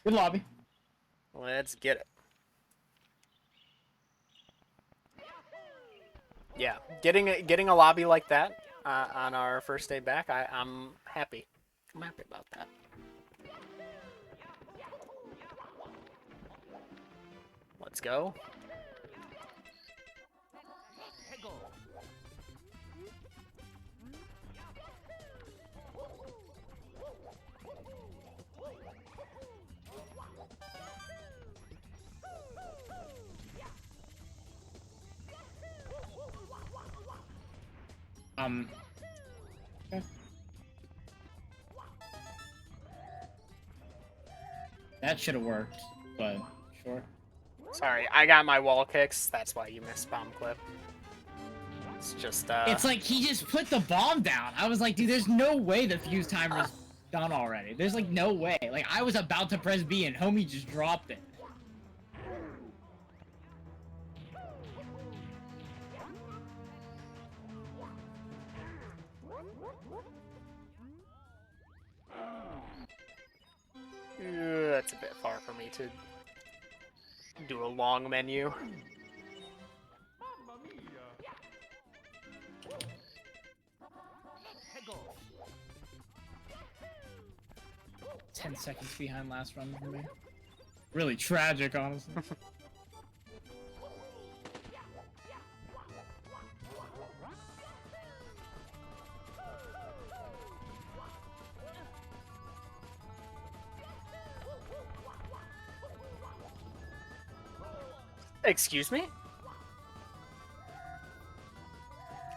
Good lobby. Let's get it. Yeah, getting a lobby like that on our first day back, I'm happy. I'm happy about that. Let's go. Okay. That should have worked, but sure. Sorry, I got my wall kicks. That's why you missed bomb clip. It's just It's like he just put the bomb down. I was like, dude, there's no way the fuse timer's done already. There's like no way. Like I was about to press B and homie just dropped it. that's a bit far for me to do a long menu. 10 seconds behind last run for me. Really tragic, honestly. Excuse me?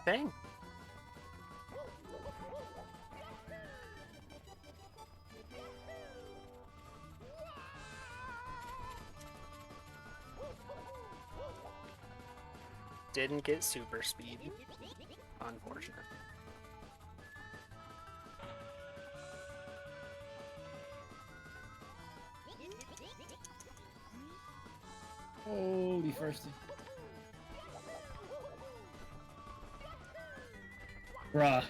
Dang. Didn't get super speed. Unfortunate. Holy firsty. Bruh.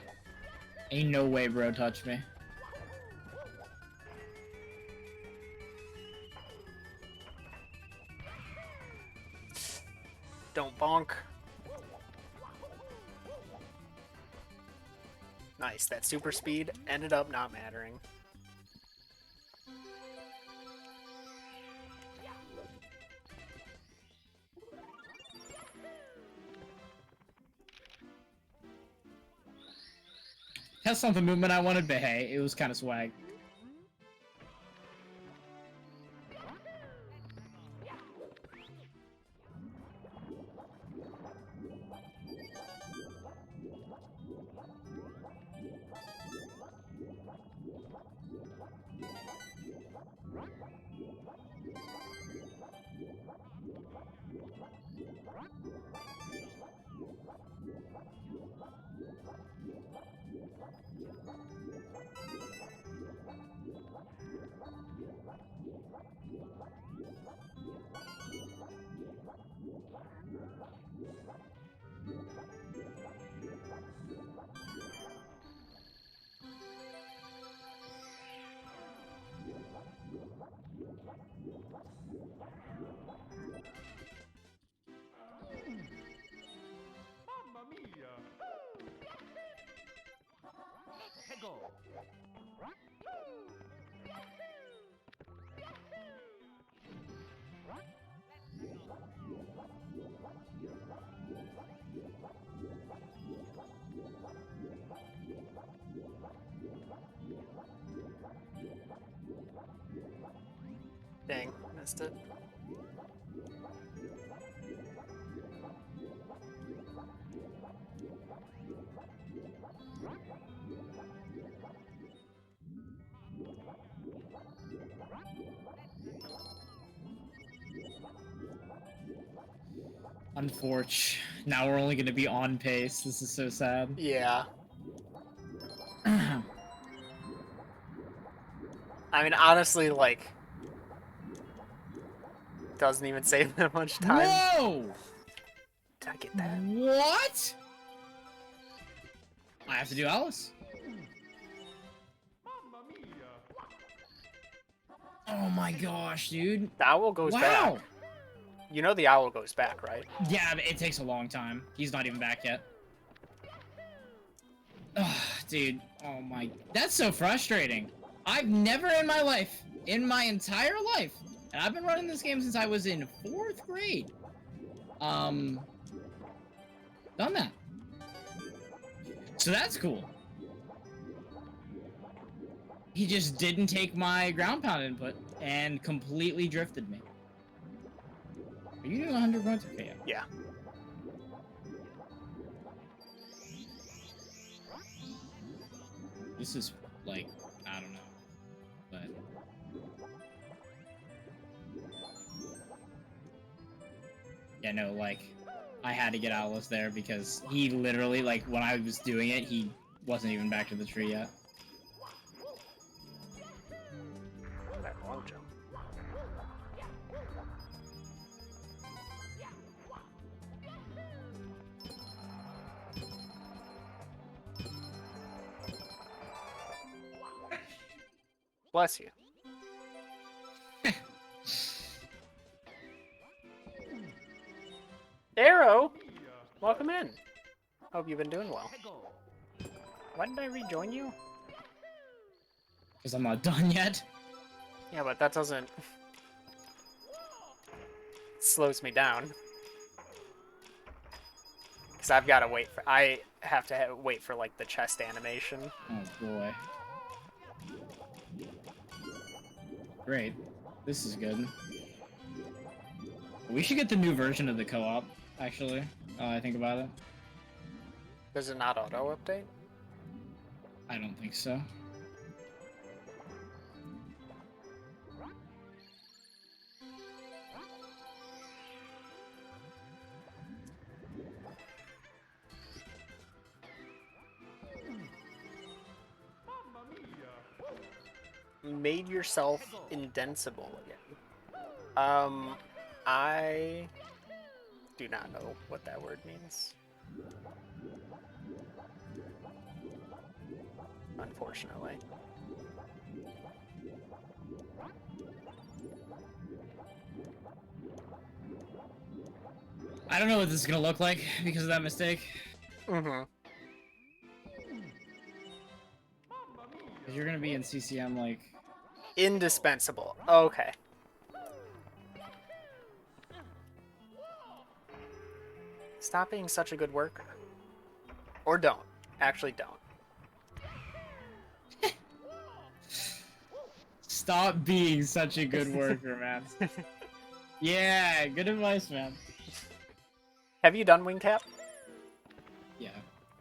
Ain't no way bro touched me. Don't bonk. Nice, that super speed ended up not mattering. That's not the movement I wanted, but hey, it was kind of swag. Dang, missed it. Unfortunate. Now we're only gonna be on pace. This is so sad. Yeah. I mean, honestly, like, doesn't even save that much time. Whoa! Did I get that? What? I have to do Alice. Oh my gosh, dude. The owl goes Wow. back. You know the owl goes back, right? Yeah, but it takes a long time. He's not even back yet. Ugh, dude. Oh my. That's so frustrating. I've never in my life, in my entire life, and I've been running this game since I was in 4th grade, done that. So that's cool. He just didn't take my ground pound input and completely drifted me. Are you doing 100 points? Okay, Yeah. This is, like, I don't know, but... Yeah, no, like, I had to get Atlas there because he literally, like, when I was doing it, he wasn't even back to the tree yet. That long jump. Bless you. Arrow, welcome in. Hope you've been doing well. Why did I rejoin you? Because I'm not done yet. Yeah, but that doesn't... slows me down. Because I've got to wait for... I have to wait for, like, the chest animation. Oh, boy. Great. This is good. We should get the new version of the co-op, actually. I think about it. Does it not auto-update? I don't think so. Made yourself indensible again. I do not know what that word means. Unfortunately. I don't know what this is gonna look like because of that mistake. Mm-hmm. Because you're gonna be in CCM, like... Indispensable. Okay. Stop being such a good worker. Or don't. Actually, don't. Stop being such a good worker, man. Yeah, good advice, man. Have you done Wing Tap? Yeah.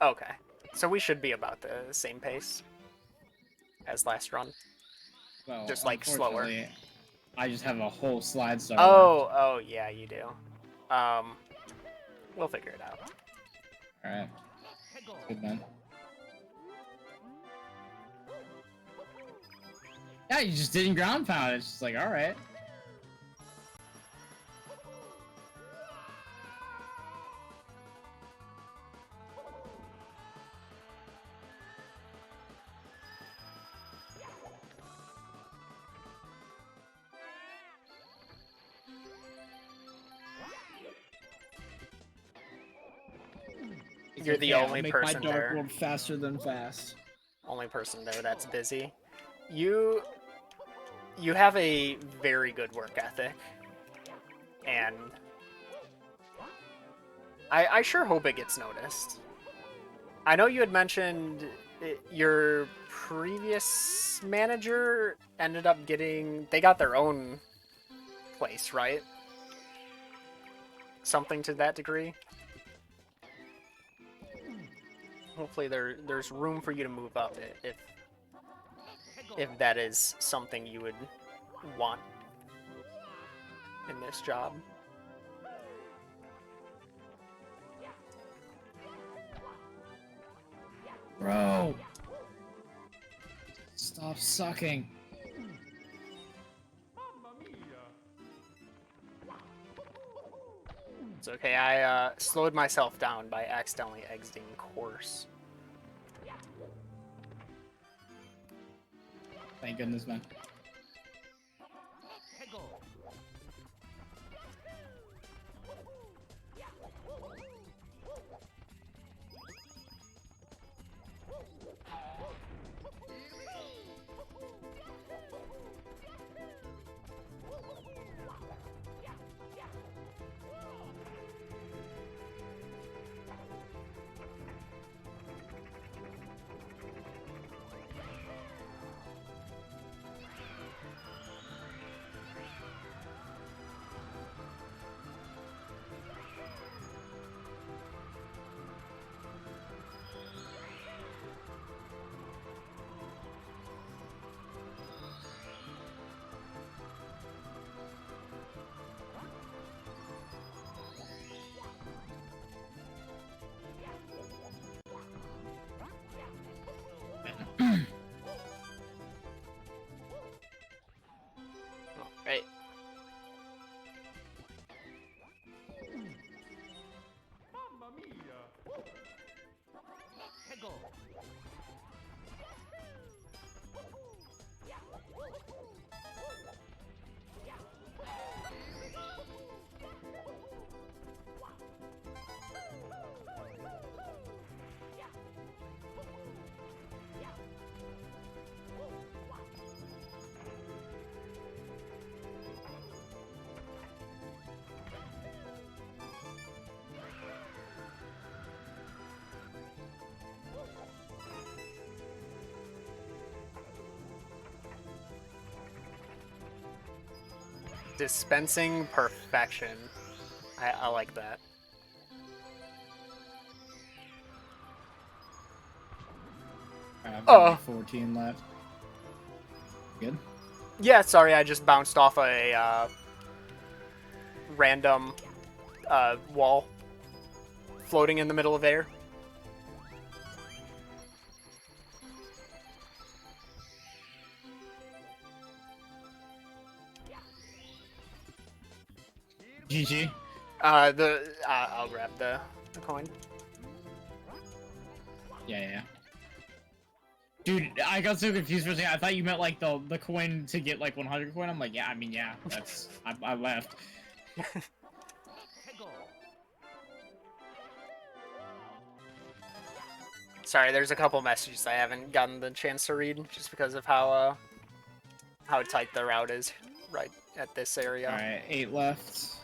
Okay. So we should be about the same pace as last run. Well, Just, like, slower. unfortunately, I just have a whole slide star. Oh, yeah, you do. We'll figure it out. Alright. Good, man. Yeah, you just didn't ground pound. It's just like, alright. You're the only make person my dark there. world faster than fast. Only person there that's busy. You have a very good work ethic. And I sure hope it gets noticed. I know you had mentioned your previous manager ended up they got their own place, right? Something to that degree. Hopefully there's room for you to move up if that is something you would want in this job. Bro! Stop sucking. It's okay, I slowed myself down by accidentally exiting course. Thank goodness, man. Dispensing perfection. I like that. I've got Oh. like 14 left. Good. Yeah, sorry, I just bounced off a random wall floating in the middle of air. GG. I'll grab the coin. Yeah. Dude, I got so confused for a second. I thought you meant like the coin to get like 100 coin. I'm like, yeah, I mean, yeah, that's I left. Sorry, there's a couple messages I haven't gotten the chance to read just because of how tight the route is right at this area. All right, 8 left.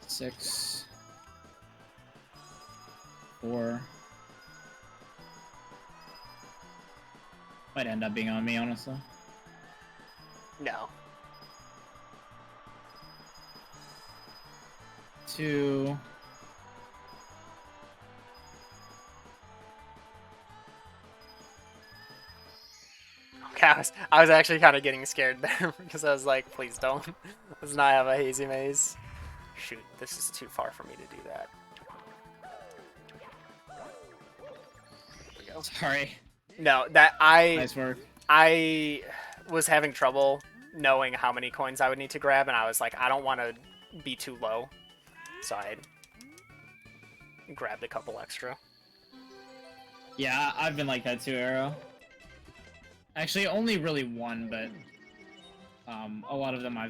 Six. 4. Might end up being on me, honestly. No. 2. Okay, I was actually kind of getting scared there because I was like, please don't. Let's not have a hazy maze. Shoot, this is too far for me to do that. There we go. Sorry. No, Nice work. I was having trouble knowing how many coins I would need to grab, and I was like, I don't want to be too low, so I grabbed a couple extra. Yeah, I've been like that too, Arrow. Actually, only really one, but a lot of them I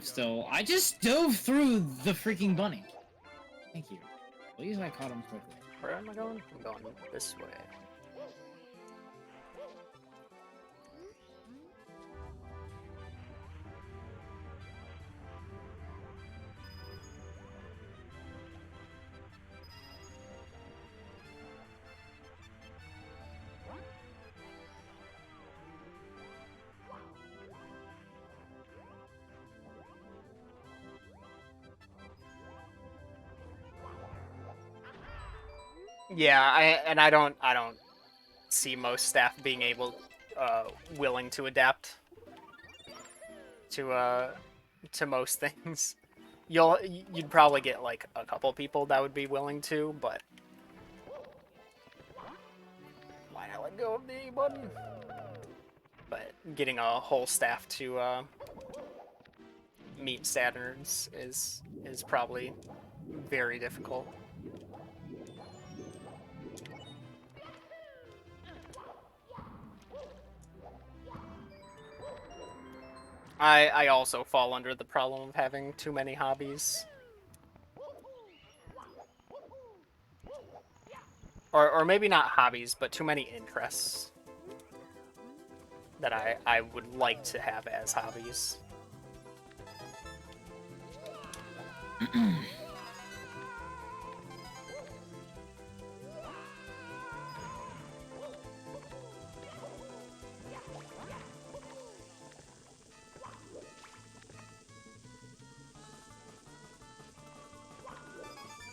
just dove through the freaking bunny. Thank you. Please, I caught him quickly. Where am I going? I'm going this way. Yeah, I don't see most staff being willing to adapt to most things. You'd probably get like a couple people that would be willing to, but why not let go of the A button? But getting a whole staff to meet standards is probably very difficult. I also fall under the problem of having too many hobbies. Or maybe not hobbies, but too many interests that I would like to have as hobbies.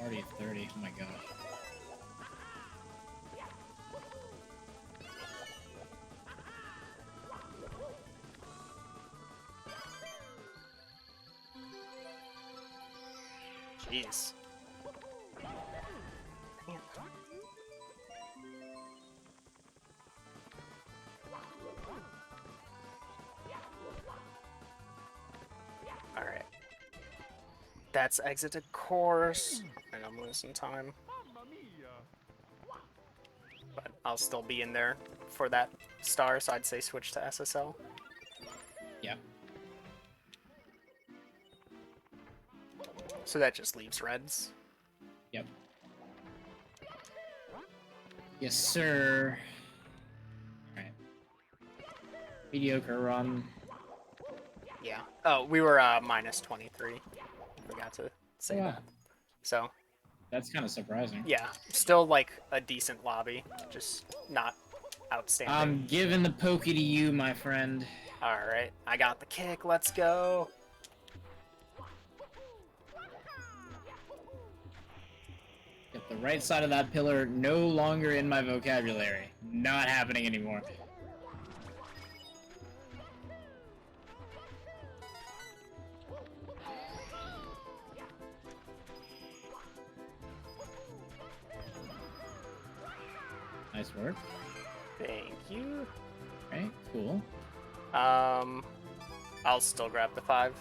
Already at 30. Oh my gosh. Jeez. Man. Alright. That's exited course. And I'm losing time. But I'll still be in there for that star, so I'd say switch to SSL. Yeah. So that just leaves reds. Yep. Yes, sir. Alright. Mediocre run. Yeah. Oh, we were minus 23. Forgot to say Yeah. that. So, That's kind of surprising. yeah. Still like a decent lobby. Just not Outstanding. I'm giving the pokey to you, my friend. Alright, I got the kick, let's go. Get the right side of that pillar no longer in my vocabulary. Not happening anymore. Nice work. Thank you. Alright, cool. I'll still grab the 5.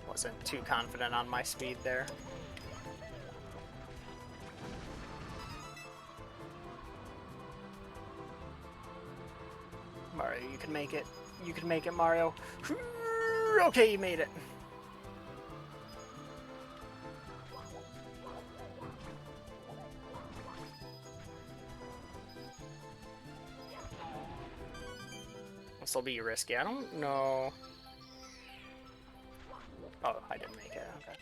Wasn't too confident on my speed there. Mario, you can make it. You can make it, Mario. Okay, you made it. This will be risky. I don't know. Oh, I didn't make it. Okay.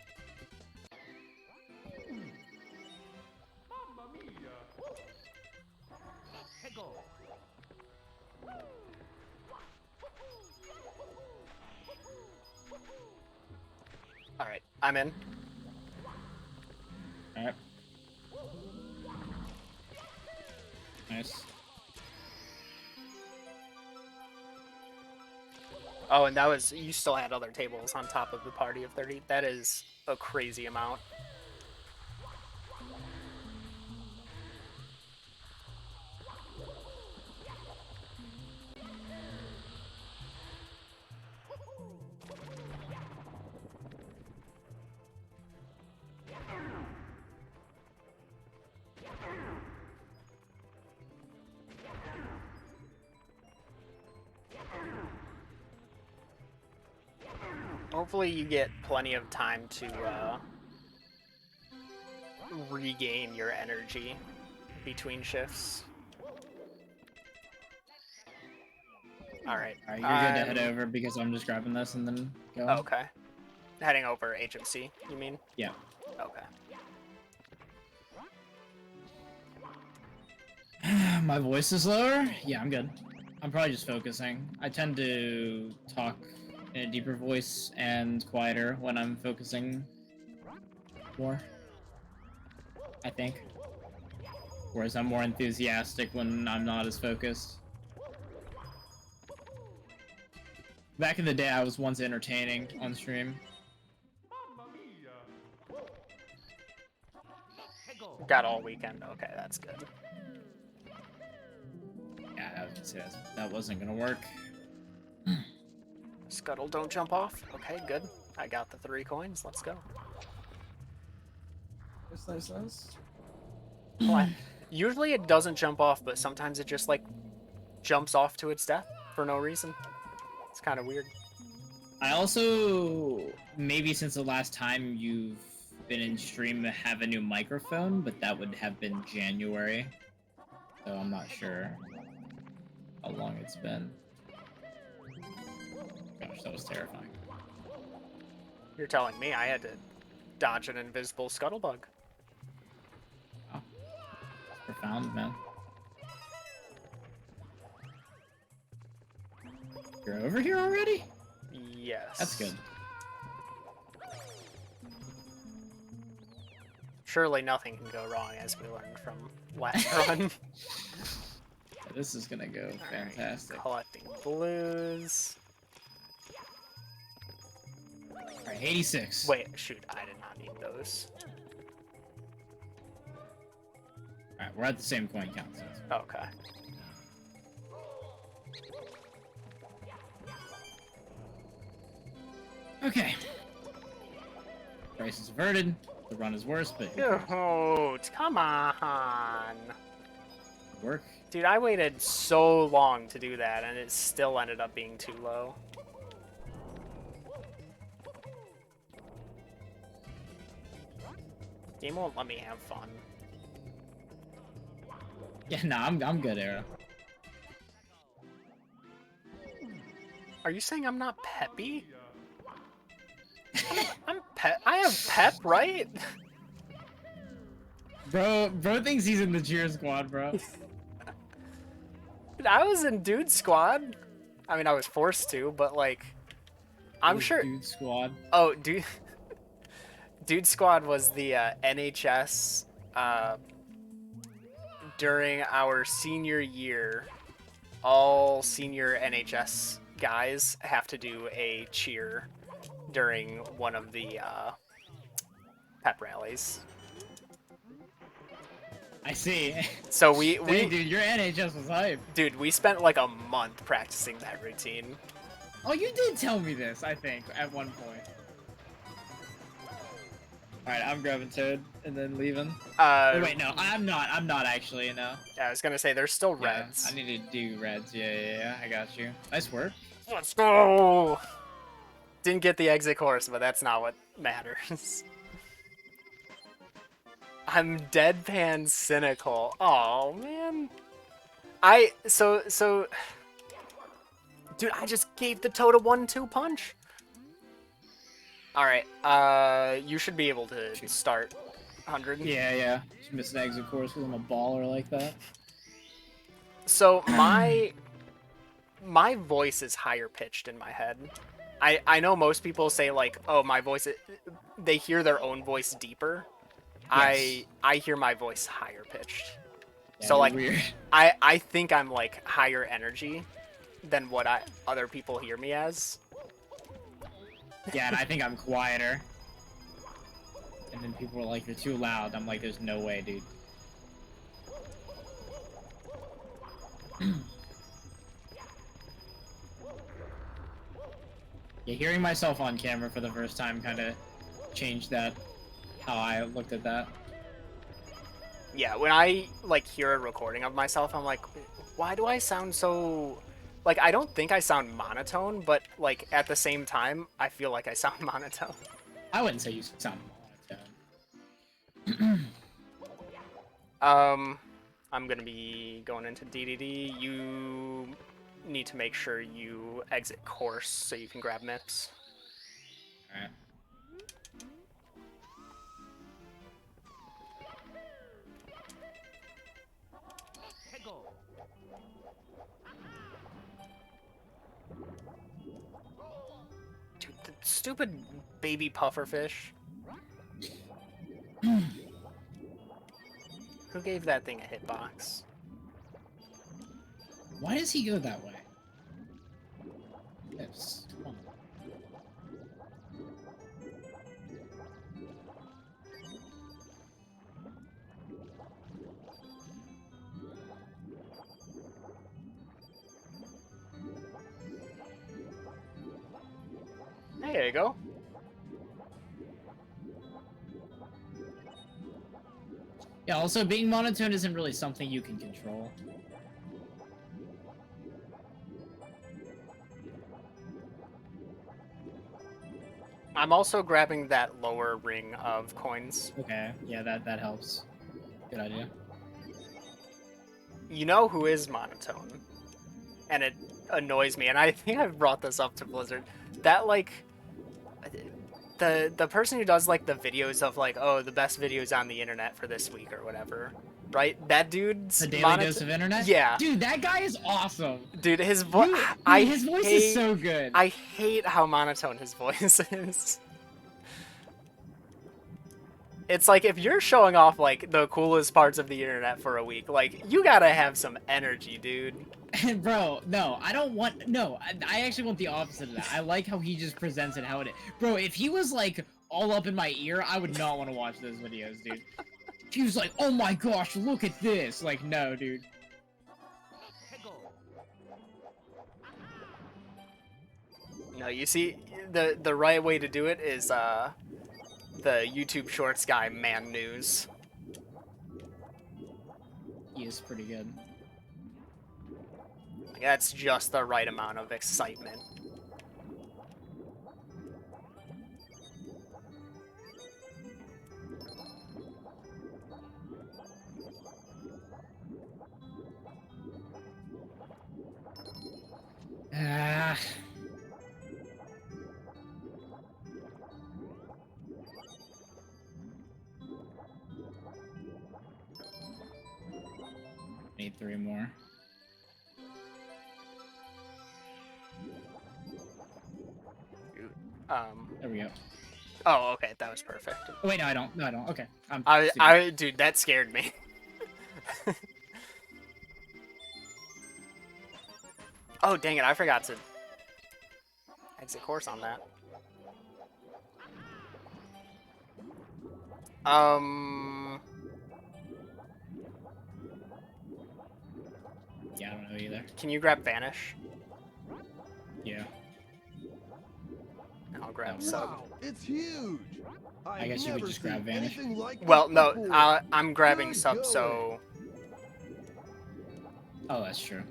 All right, I'm in. Alright. Nice. Oh, and that was, you still had other tables on top of the party of 30. That is a crazy amount. Hopefully you get plenty of time to regain your energy between shifts. Alright. Alright, you're good to head over because I'm just grabbing this and then going. Okay. Heading over HMC, you mean? Yeah. Okay. My voice is lower? Yeah, I'm good. I'm probably just focusing. I tend to talk in a deeper voice and quieter when I'm focusing more, I think. Whereas I'm more enthusiastic when I'm not as focused. Back in the day, I was once entertaining on stream. Got all weekend. Okay, that's good. Yeah, I was gonna say that wasn't gonna work. Scuttle, don't jump off. Okay, good. I got the 3 coins. Let's go. Nice. Well, usually it doesn't jump off, but sometimes it just, like, jumps off to its death for no reason. It's kind of weird. I also, maybe since the last time you've been in stream, have a new microphone, but that would have been January. So I'm not sure how long it's been. Gosh, that was terrifying. You're telling me I had to dodge an invisible scuttlebug. Wow. Profound, man. You're over here already? Yes. That's good. Surely nothing can go wrong, as we learned from last run. This is gonna go fantastic. Right, collecting blues. Alright, 86. Wait, shoot, I did not need those. Alright, we're at the same coin count. So Okay. okay. Price is averted. The run is worse, but Dude, come on. work. Dude, I waited so long to do that, and it still ended up being too low. Game won't let me have fun. Yeah, nah, I'm good, Arrow. Are you saying I'm not peppy? I'm pep. I have pep, right? Bro thinks he's in the cheer squad, bro. I was in Dude Squad. I mean, I was forced to, but like, I'm sure. Dude Squad. Oh, Dude Squad was the NHS during our senior year. All senior NHS guys have to do a cheer during one of the pep rallies. I see. So Dang, dude, your NHS was hype. dude, we spent like a month practicing that routine. Oh, you did tell me this, I think, at one point. Alright, I'm grabbing Toad and then leaving. Oh, wait, no, I'm not actually, no. Yeah, I was gonna say there's still Yeah, reds. I need to do reds. Yeah, I got you. Nice work. Let's go! Didn't get the exit course, but that's not what matters. I'm deadpan cynical. Oh man. So dude, I just gave the Toad a 1-2 punch. Alright, you should be able to start 100. Yeah. Just missed an exit course because I'm a baller like that. So my voice is higher pitched in my head. I know most people say like, oh, my voice, they hear their own voice deeper. Yes. I hear my voice higher pitched. Yeah, So you're like weird. I think I'm like higher energy than what other people hear me as. Yeah, and I think I'm quieter. And then people are like, you're too loud. I'm like, there's no way, dude. Yeah, hearing myself on camera for the first time kind of changed that, how I looked at that. Yeah, when I like hear a recording of myself, I'm like, why do I sound so like I don't think I sound monotone, but like at the same time, I feel like I sound monotone. I wouldn't say you sound monotone. I'm gonna be going into DDD. You need to make sure you exit course so you can grab MIPS. Alright. Dude, the stupid baby pufferfish. Who gave that thing a hitbox? Why does he go that way? Yes. Come on. Hey, there you go. Yeah, also being monotone isn't really something you can control. I'm also grabbing that lower ring of coins. Okay, yeah, that helps. Good idea. You know who is monotone? And it annoys me, and I think I've brought this up to Blizzard. That, like, the person who does, like, the videos of, like, oh, the best videos on the internet for this week or whatever, right? That dude's The Daily Dose of Internet? Yeah. Dude, that guy is awesome. Dude, his voice... His voice is so good. I hate how monotone his voice is. It's like, if you're showing off, like, the coolest parts of the internet for a week, like, you gotta have some energy, dude. Bro, no, I don't want... No, I actually want the opposite of that. I like how he just presents it how it is. Bro, if he was, like, all up in my ear, I would not want to watch those videos, dude. If he was like, oh my gosh, look at this. Like, no, dude. No, you see, the right way to do it is, the YouTube Shorts guy, Man News. He is pretty good. Like, that's just the right amount of excitement. Ah. Need 3 more. There we go. Oh, okay, that was perfect. Oh, wait, no, I don't. No, I don't. Okay. I'm Dude, that scared me. Oh, dang it, I forgot to exit course on that. Yeah, I don't know either. Can you grab Vanish? Yeah. And I'll grab That Sub. Wow, it's huge. I guess you could just grab Vanish. Well, no, I'm grabbing Sub, so... Oh, that's true.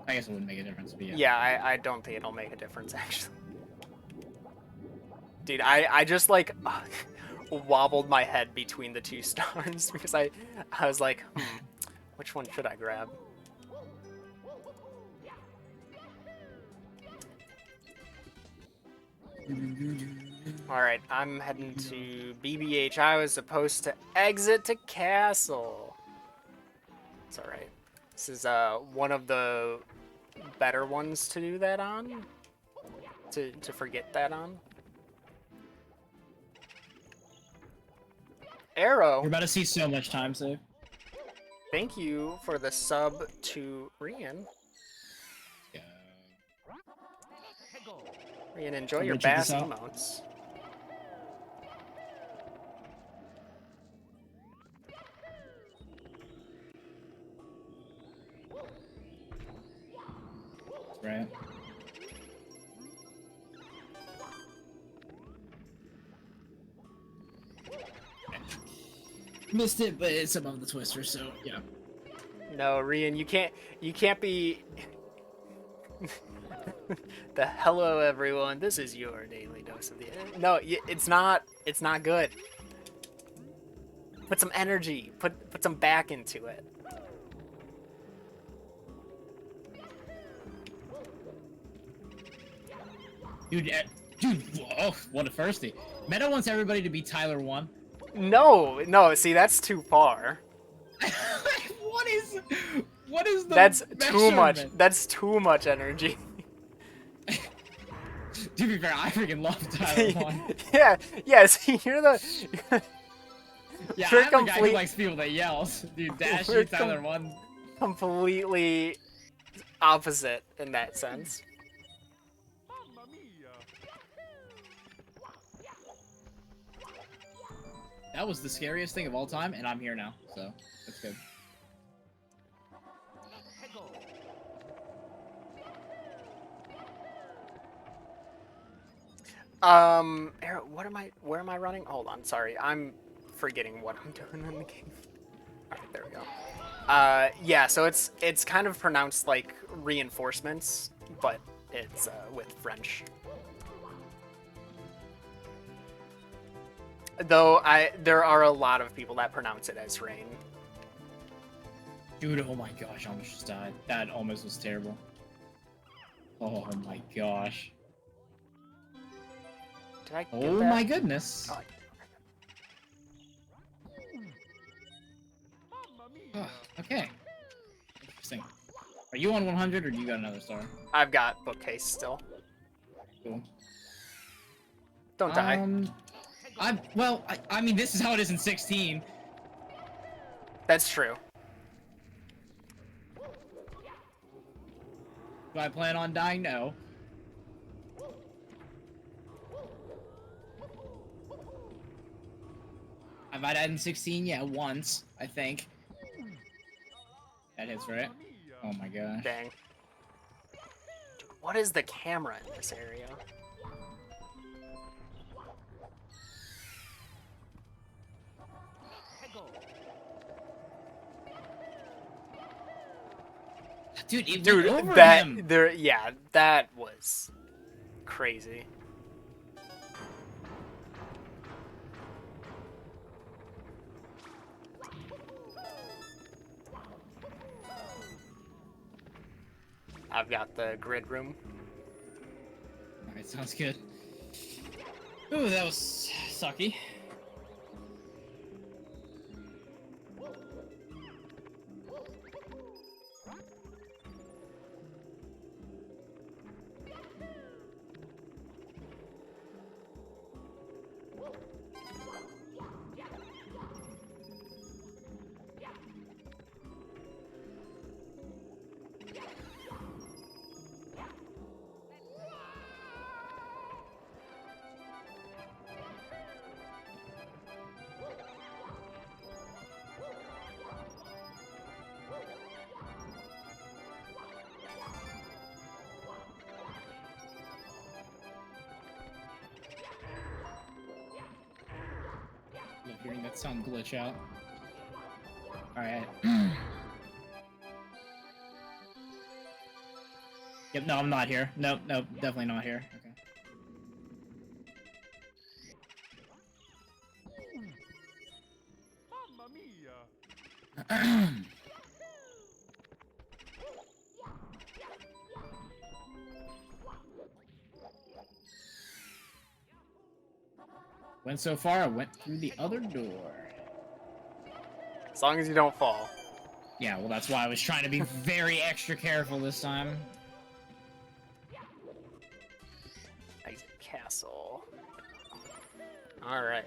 I guess it wouldn't make a difference, but yeah. Yeah, I don't think it'll make a difference, actually. Dude, I just, like, wobbled my head between the two stars because I was like, which one should I grab? Alright, I'm heading to BBH. I was supposed to exit to Castle. It's alright. This is one of the better ones to do that on. To forget that on. Arrow. You're about to see so much time save. Thank you for the sub to Rian. Yeah. Rian, enjoy your Check bass this out. emotes. Right. Missed it, but it's above the twister, so yeah. No, Rian, you can't be the hello everyone. This is your daily dose of the no. It's not good. Put some energy. Put some back into it. Dude, oh, what a firstie. Meta wants everybody to be Tyler 1. No. See, that's too far. what is the That's too much. measurement? That's too much energy. To be fair, I freaking love Tyler 1. yeah. See, you're the. Yeah, You're I'm the guy who complete- likes people that yells. Dude, Dash, We're you Tyler 1. completely opposite in that sense. That was the scariest thing of all time, and I'm here now, so that's good. Arrow, where am I running? Hold on, sorry. I'm forgetting what I'm doing in the game. Alright, there we go. Yeah, so it's kind of pronounced like reinforcements, but it's with French. Though there are a lot of people that pronounce it as rain. Dude, oh my gosh, I almost just died. That almost was terrible. Oh my gosh. Did I get Oh that? my goodness. Oh, Oh, okay. Interesting. Are you on 100 or do you got another star? I've got bookcase still. Cool. Don't die. I mean, this is how it is in 16. That's true. Do I plan on dying? No. Have I died in 16? Yeah, once, I think. That hits, right? Oh my gosh. Dang. Dude, what is the camera in this area? Dude, it went Dude, over that him. that was crazy. I've got the grid room. Alright, sounds good. Ooh, that was sucky. hearing that sound glitch out. Alright. Yep, no, I'm not here. Nope, nope, definitely not here. Okay. Went so far, I went through the other door. As long as you don't fall. Yeah, well, that's why I was trying to be very extra careful this time. Nice castle. Alright.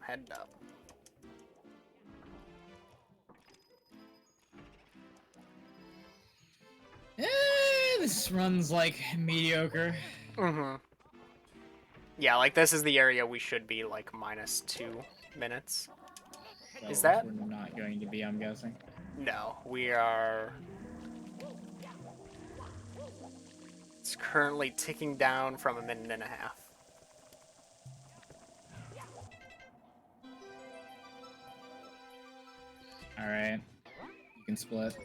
Head up. This runs like mediocre. Mm-hmm. Yeah, like this is the area we should be like -2 minutes. So Is that- we're not going to be, I'm guessing. No, we are... It's currently ticking down from 1.5 minutes. Alright. You can split.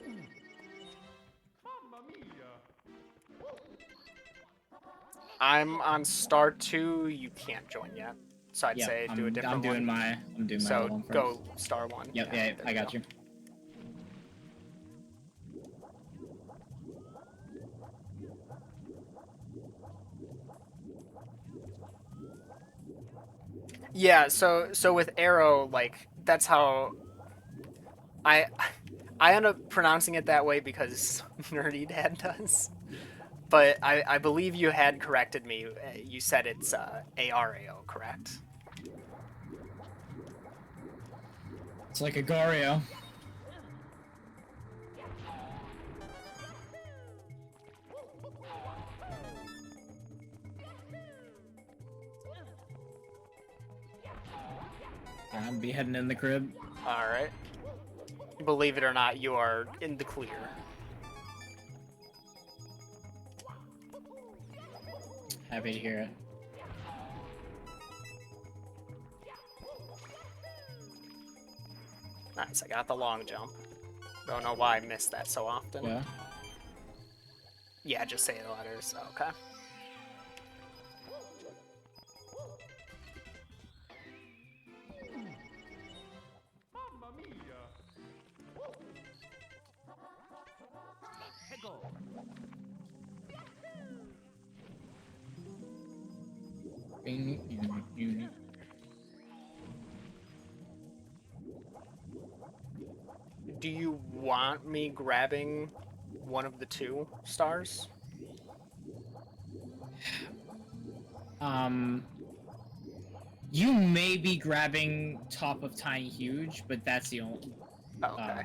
I'm on star 2, you can't join yet. So I'd Yep, say do a different I'm doing one. my other So one first. go star 1. Yep, yeah, there I we got go. you. Yeah, so with arrow, like that's how I end up pronouncing it that way because Nerdy Dad does. But I believe you had corrected me. You said it's ARAO, correct? It's like a Gario. I'm be heading in the crib. All right. Believe it or not, you are in the clear. Happy to hear it. Nice, I got the long jump. Don't know why I missed that so often. Yeah. Yeah, just say the letters. Okay. Do you want me grabbing one of the 2 stars? You may be grabbing top of Tiny Huge, but that's the only. Okay.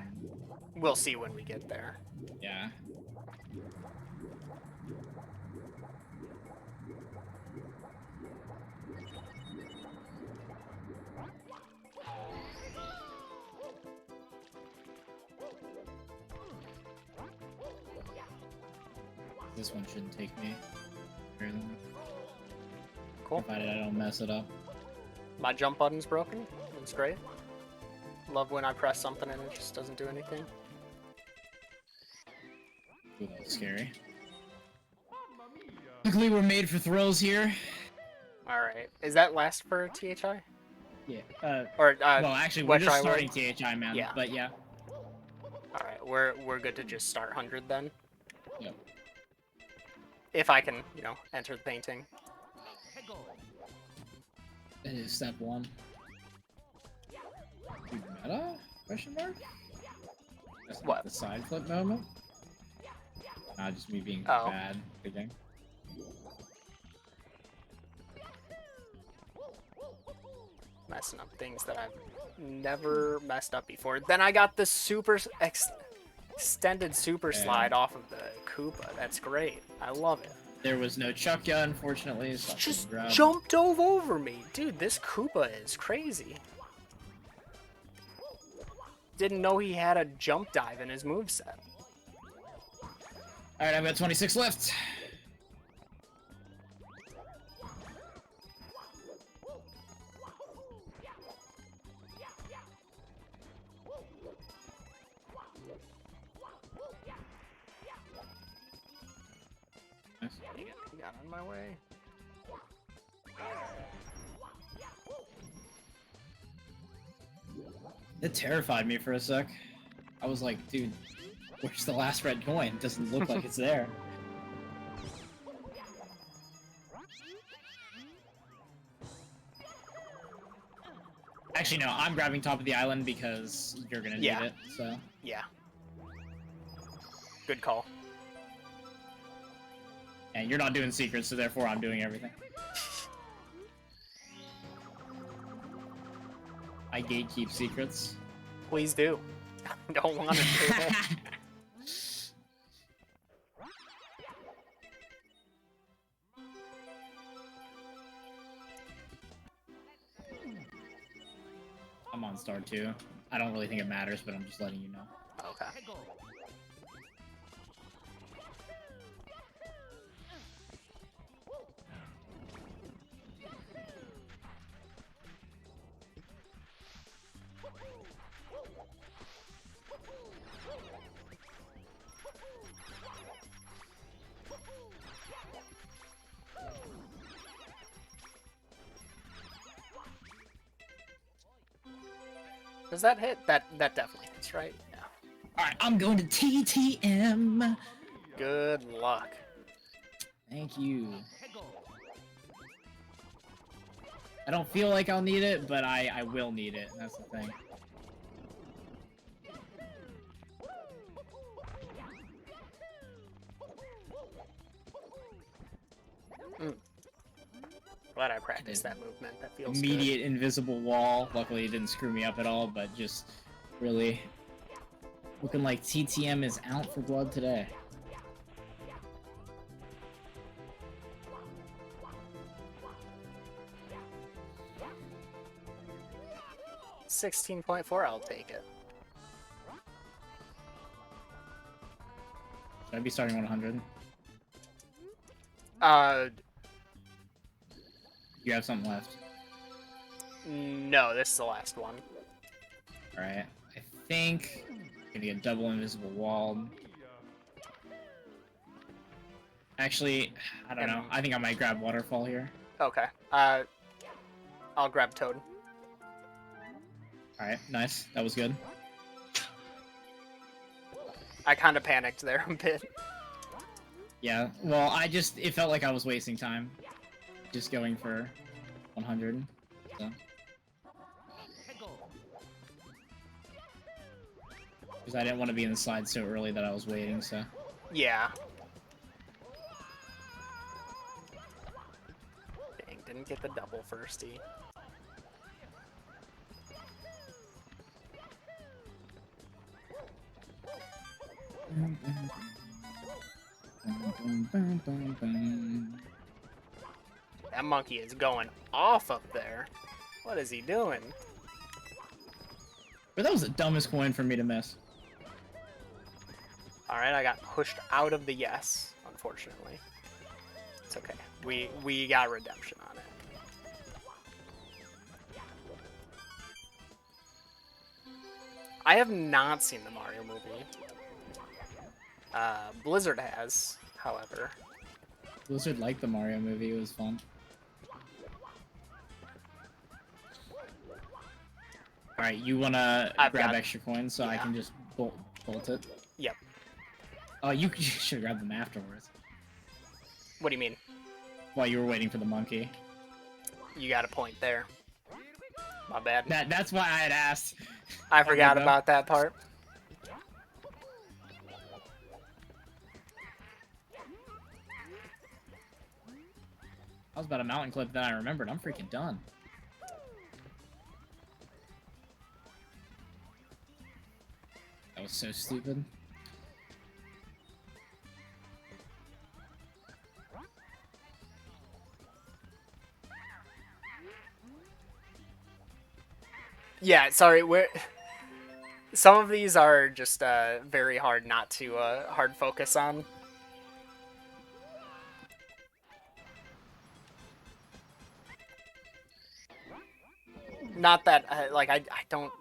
We'll see when we get there. Yeah. This one shouldn't take me very long. Cool. Provided I don't mess it up. My jump button's broken. It's great. Love when I press something and it just doesn't do anything. Ooh, that was scary. Luckily, we're made for thrills here. Alright. Is that last for THI? Yeah. Or, Well, actually, we're what just try starting word? THI, man. Yeah. But yeah. Alright, we're good to just start 100 then? Yep. If I can, you know, enter the painting. That is step 1. Dude, meta? Question mark? That's not What? the side flip moment? Nah, just me being Oh. bad. Good thing. Messing up things that I've never messed up before. Then I got the extended super Yeah. slide off of the Koopa. That's great. I love it. There was no Chuckya, unfortunately. So I couldn't Just grab. jumped over me. Dude, this Koopa is crazy. Didn't know he had a jump dive in his moveset. Alright, I've got 26 left. Got on my way. It terrified me for a sec. I was like, dude, where's the last red coin? Doesn't look like it's there. Actually, no, I'm grabbing top of the island because you're gonna need it, so. Yeah. Good call. And you're not doing secrets, so therefore I'm doing everything. I gatekeep secrets. Please do. Don't want to do it. I'm on star 2. I don't really think it matters, but I'm just letting you know. Okay. Does that hit? That definitely hits, right? Yeah. Alright, I'm going to TTM. Good luck. Thank you. I don't feel like I'll need it, but I will need it. That's the thing. Glad I practiced that movement. That feels immediate invisible wall. Luckily, it didn't screw me up at all, but just really looking like TTM is out for blood today. good. 16.4, I'll take it. Should I be starting 100? You have something left. No, this is the last one. Alright. I think I'm gonna get double invisible walled. Actually, I don't know. I think I might grab waterfall here. Okay. I'll grab Toad. Alright, nice. That was good. I kind of panicked there a bit. Yeah, well, it felt like I was wasting time. Just going for 100. So. Because I didn't want to be in the slide so early that I was waiting, so. Yeah. Dang, didn't get the double firsty. That monkey is going off up there. What is he doing? But that was the dumbest coin for me to miss. Alright, I got pushed out of the yes, unfortunately. It's okay. We got redemption on it. I have not seen the Mario movie. Blizzard has, however. Blizzard liked the Mario movie, it was fun. Alright, you wanna grab extra coins so I can just bolt it? Yep. Oh, you should have grabbed them afterwards. What do you mean? While you were waiting for the monkey. You got a point there. My bad. That's why I had asked. I forgot about that part. I was about a mountain clip that I remembered. I'm freaking done. That was so stupid. Yeah, sorry. Some of these are just very hard not to hard focus on. Not that like I don't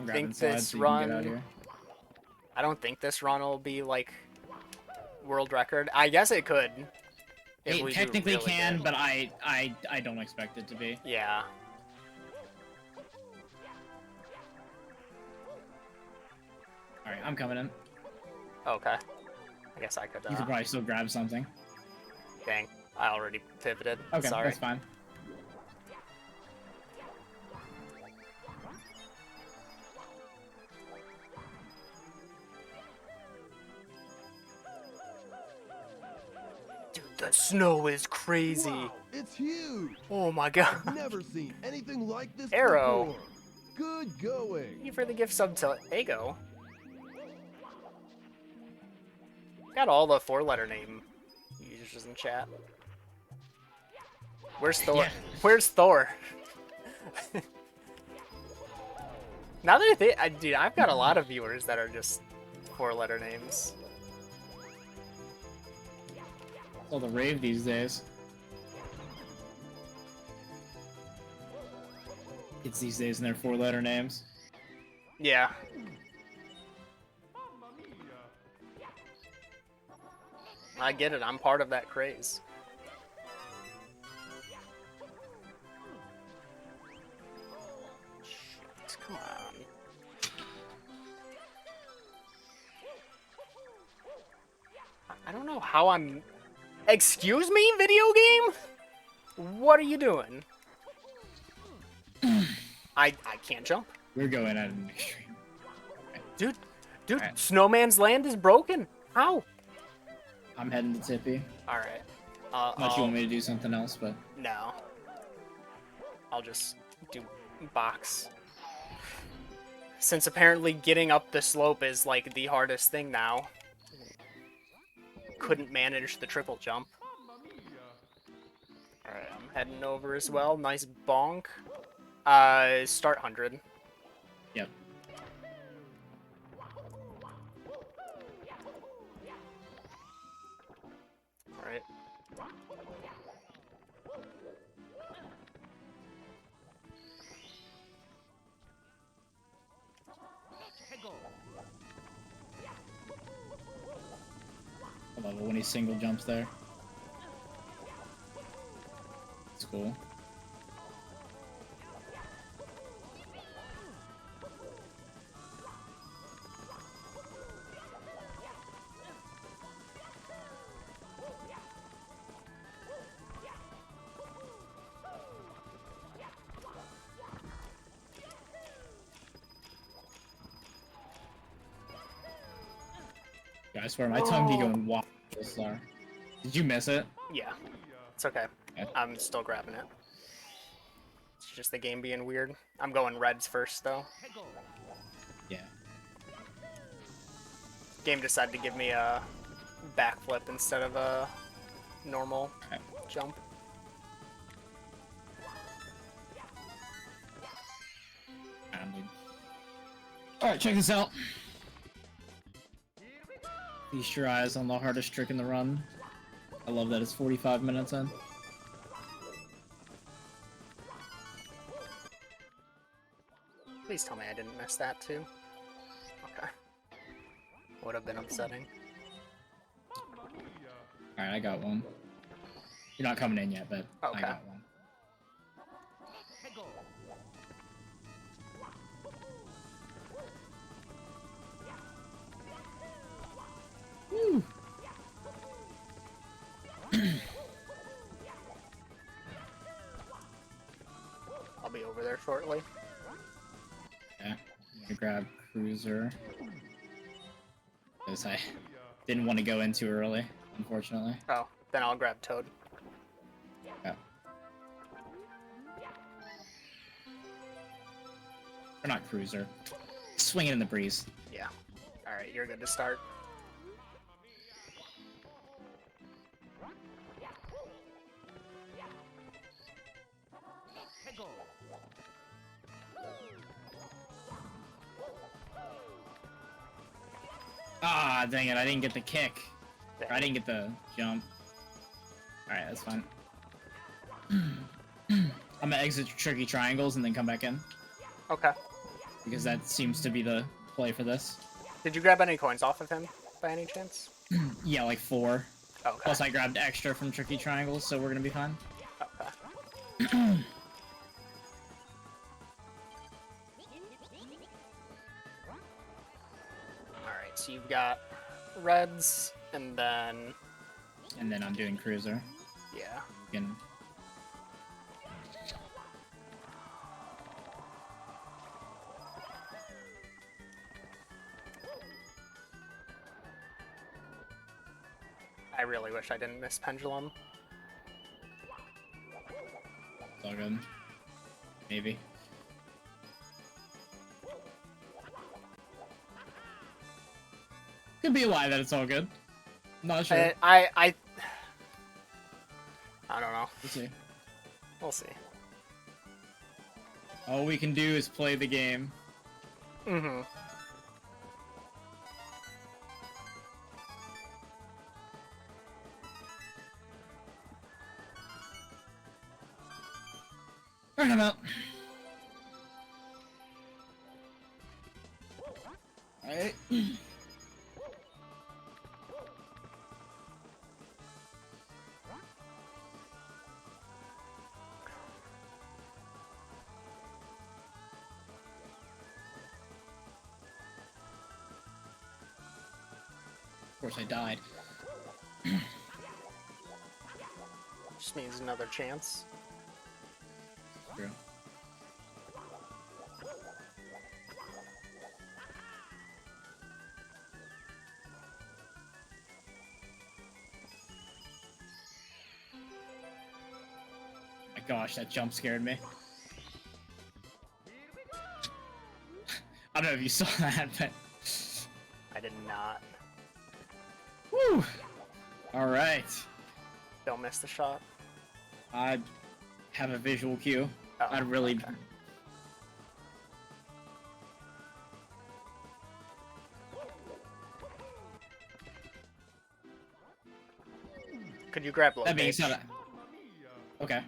think this run. I don't think this run will be like world record? I guess it could. If It we do technically really can, good. but I don't expect it to be. Yeah. All right, I'm coming in. Okay. I guess I could. You could probably still grab something. Dang, I already pivoted. Okay, Sorry. that's fine. Dude, the snow is crazy. Wow, it's huge. Oh my god. I've never seen anything like this Arrow. before. Good going. Thank you for the gift sub to Ego. Got all the 4-letter name users in chat. Where's Thor? Yeah. Where's Thor? Now that I think, dude, I've got a lot of viewers that are just 4-letter names. All the rave these days. Kids these days and their 4-letter names. Yeah. I get it. I'm part of that craze. Shit, come on. I don't know how I'm... Excuse me, video game? What are you doing? I can't jump. We're going at an extreme. Dude, Alright. Snowman's Land is broken. How? I'm heading to Tippy. Alright. Unless you want me to do something else, but No. I'll just do box. Since apparently getting up the slope is like the hardest thing now. Couldn't manage the triple jump. Alright, I'm heading over as well. Nice bonk. Start 100. yep. Alright. I love it when he single jumps there. It's cool. Yeah, I swear my tongue be going wild this far. Did you miss it? Yeah. It's okay. Okay. I'm still grabbing it. It's just the game being weird. I'm going reds first, though. Yeah. Game decided to give me a backflip instead of a normal Okay. jump. Alright, check this out. Feast your eyes on the hardest trick in the run. I love that it's 45 minutes in. Please tell me I didn't miss that too. Okay. Would have been upsetting. Alright, I got one. You're not coming in yet, but Okay. I got one. Woo. I'll be over there shortly. Yeah, I'm gonna grab Cruiser. Because I didn't want to go in too early, unfortunately. Oh, then I'll grab Toad. Yeah. Or not Cruiser. Swinging in the breeze. Yeah. Alright, you're good to start. Ah, dang it, I didn't get the kick. Or I Dang. didn't get the jump. Alright, that's fine. I'm gonna exit tricky triangles and then come back in. Okay. Because that seems to be the play for this. Did you grab any coins off of him, by any chance? Yeah, like 4. Okay. Plus, I grabbed extra from Tricky Triangles, so we're gonna be fine. Okay. Alright, so you've got reds, and then... And then I'm doing Cruiser. Yeah. You can... I really wish I didn't miss Pendulum. It's all good. Maybe. Could be a lie that it's all good. Not sure. I don't know. We'll see. We'll see. All we can do is play the game. Mm-hmm. Alright, I'm out. Alright. Of course I died. Just needs another chance. True. My gosh, that jump scared me. I don't know if you saw that, but... I did not. Woo! Alright. Don't miss the shot. I have a visual cue. Oh, I'd really... okay. Could you grab low That being pitch? said... Okay.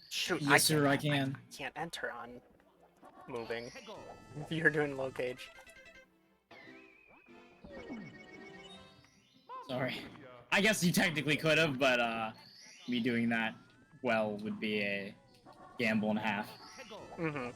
Shoot, Yes, sir, I can. can't enter on moving. You're doing low cage. Sorry. I guess you technically could have, but me doing that well would be a gamble and a half. Mm-hmm.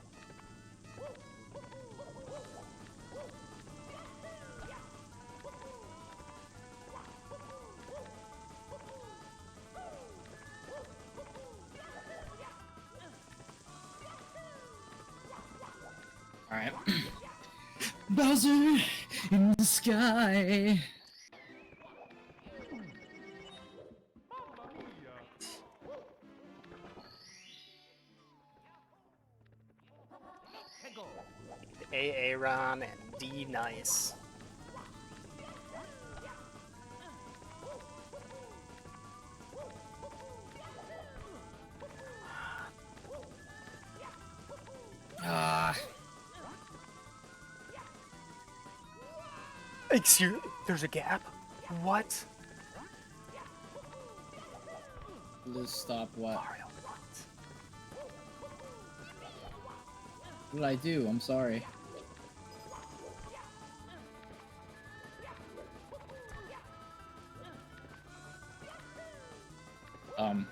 Alright. Bowser in the sky. A Aaron and D Nice. Excuse, there's a gap? What? Let's stop what? Mario, what? What did I do? I'm sorry. Alright.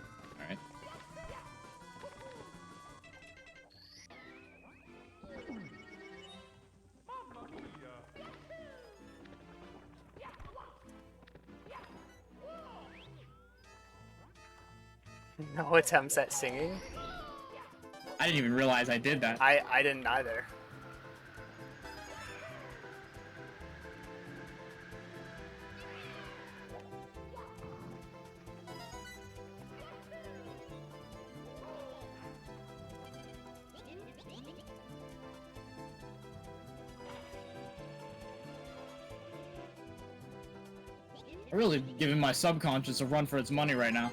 No attempts at singing? I didn't even realize I did that. I didn't either. I'm really giving my subconscious a run for its money right now.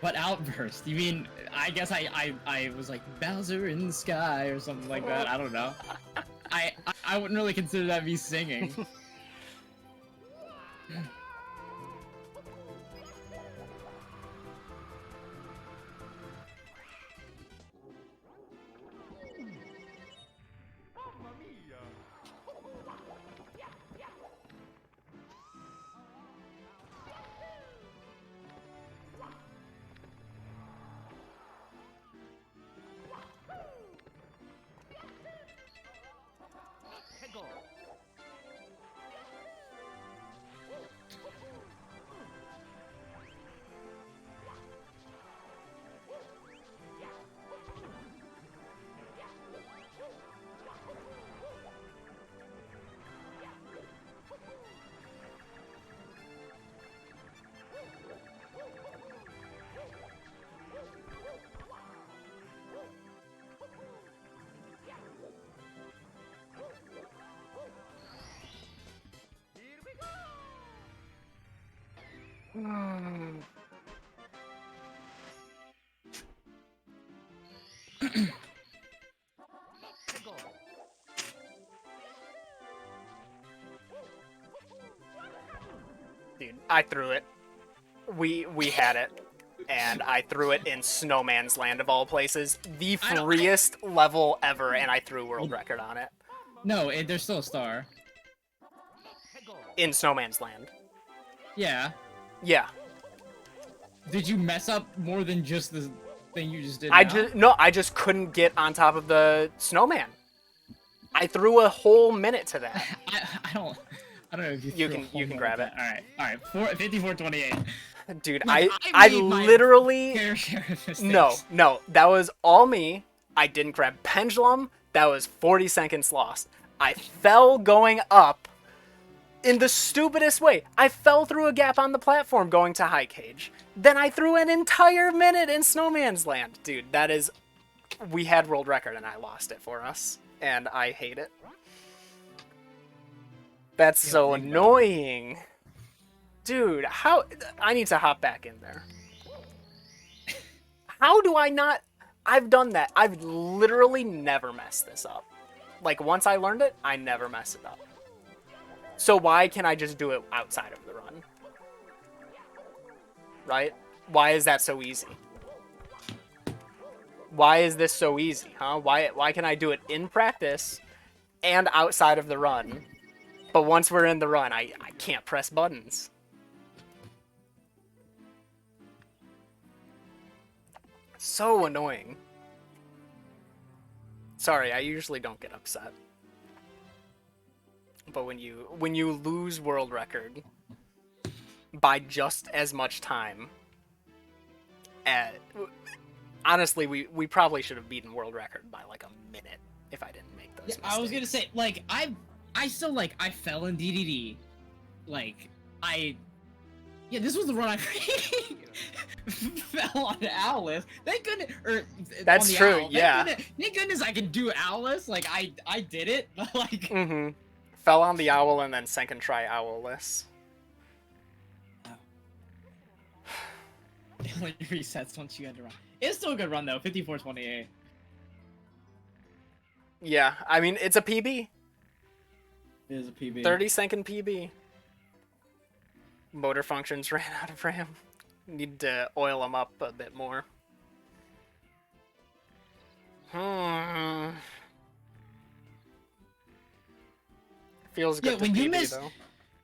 What outburst? You mean, I guess I was like Bowser in the sky or something like that. I don't know. I wouldn't really consider that me singing. Dude, I threw it. We had it. And I threw it in Snowman's Land of all places. The freest level ever, and I threw world record on it. No, there's still a star. In Snowman's Land. Yeah. Yeah. Did you mess up more than just the thing you just did? I just couldn't get on top of the snowman. I threw a whole minute to that. I don't know if You can grab it. All right. 54-28. Dude, Like, I made my literally fair share of mistakes. no, that was all me. I didn't grab pendulum. That was 40 seconds lost. I fell going up in the stupidest way. I fell through a gap on the platform going to high cage. Then I threw an entire minute in Snowman's Land. Dude, that is... We had world record and I lost it for us. And I hate it. That's so annoying. Dude, how... I need to hop back in there. How do I not... I've done that. I've literally never messed this up. Like, once I learned it, I never mess it up. So why can I just do it outside of the run? Right? Why is that so easy? Why is this so easy, huh? Why can I do it in practice and outside of the run, but once we're in the run, I can't press buttons? So annoying. Sorry, I usually don't get upset. But when you lose world record by just as much time, honestly, we probably should have beaten world record by like a minute if I didn't make those mistakes. I was gonna say, like, I still, like, I fell in DDD. Like, yeah, this was the run I fell on Alice. Thank goodness, that's on the true, Owl. yeah. Thank goodness I can do Alice. Like, I did it, but like. Mm-hmm. Fell on the owl and then second try owlless. It only resets once you end a run. It's still a good run though, 54-28. Yeah, I mean, it's a PB. It is a PB. 30-second PB. Motor functions ran out of RAM. Need to oil them up a bit more. Feels good to when you PB, miss, though.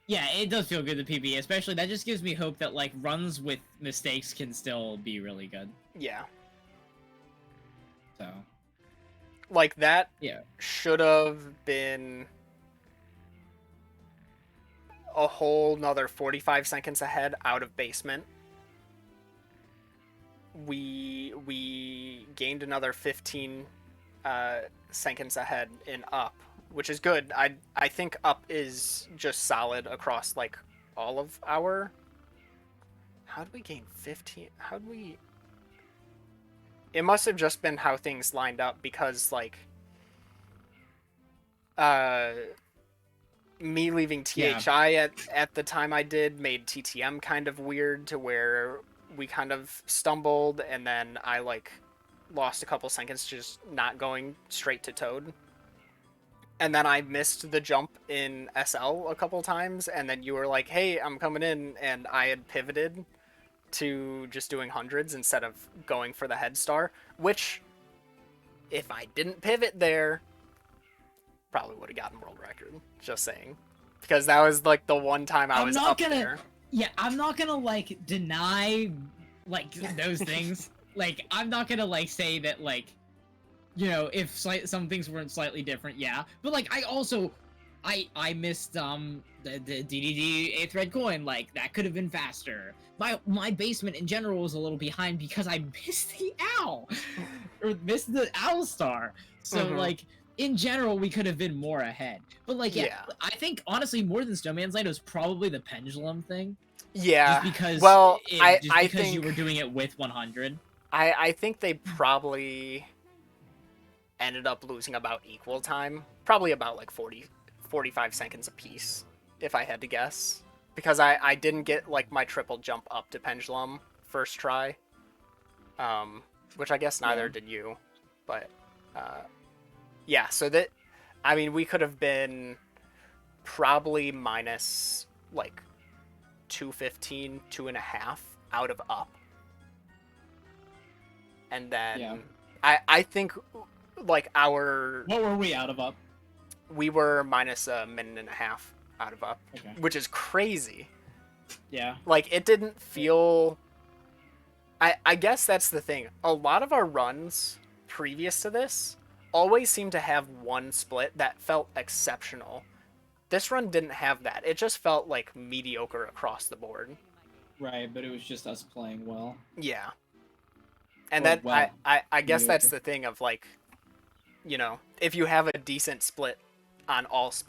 yeah, it does feel good to PB, especially that just gives me hope that like runs with mistakes can still be really good. Yeah. So. Like that Yeah. should have been a whole nother 45 seconds ahead out of basement. We gained another 15 seconds ahead in up, which is good. I think up is just solid across like all of our... How did we gain 15? How did we... It must have just been how things lined up because like me leaving Yeah. THI at the time I did made TTM kind of weird to where we kind of stumbled, and then I like lost a couple seconds just not going straight to Toad. And then I missed the jump in SL a couple times, and then you were like, hey, I'm coming in, and I had pivoted to just doing hundreds instead of going for the head star, which, if I didn't pivot there, probably would have gotten world record. Just saying. Because that was like the one time I I'm was not up gonna- there. Yeah, I'm not gonna like deny like those things. Like, I'm not gonna like say that like, you know, if some things weren't slightly different, yeah. But like, I also, I missed the DDD 8th red coin. Like, that could have been faster. My basement in general was a little behind because I missed the owl, or missed the owl star. So Mhm. like, in general, we could have been more ahead. But like, yeah, Yeah. I think honestly, more than Snowman's Land, it was probably the pendulum thing. Yeah. Just because, well, I because think you were doing it with 100. I think they probably ended up losing about equal time. Probably about like 45 seconds apiece, if I had to guess. Because I didn't get like my triple jump up to pendulum first try. Which I guess neither Yeah. did you. But yeah, so that, I mean, we could have been probably minus like 215, 2.5 out of up. And then Yeah. I think like our What were we out of up? we were minus a minute and a half out of up, Okay. which is crazy. Yeah. Like, it didn't feel. I guess that's the thing. A lot of our runs previous to this always seemed to have one split that felt exceptional. This run didn't have that. It just felt like mediocre across the board. Right, but it was just us playing well. Yeah. And Well, that well, I guess that's mediocre. the thing of like, you know, if you have a decent split on all splits.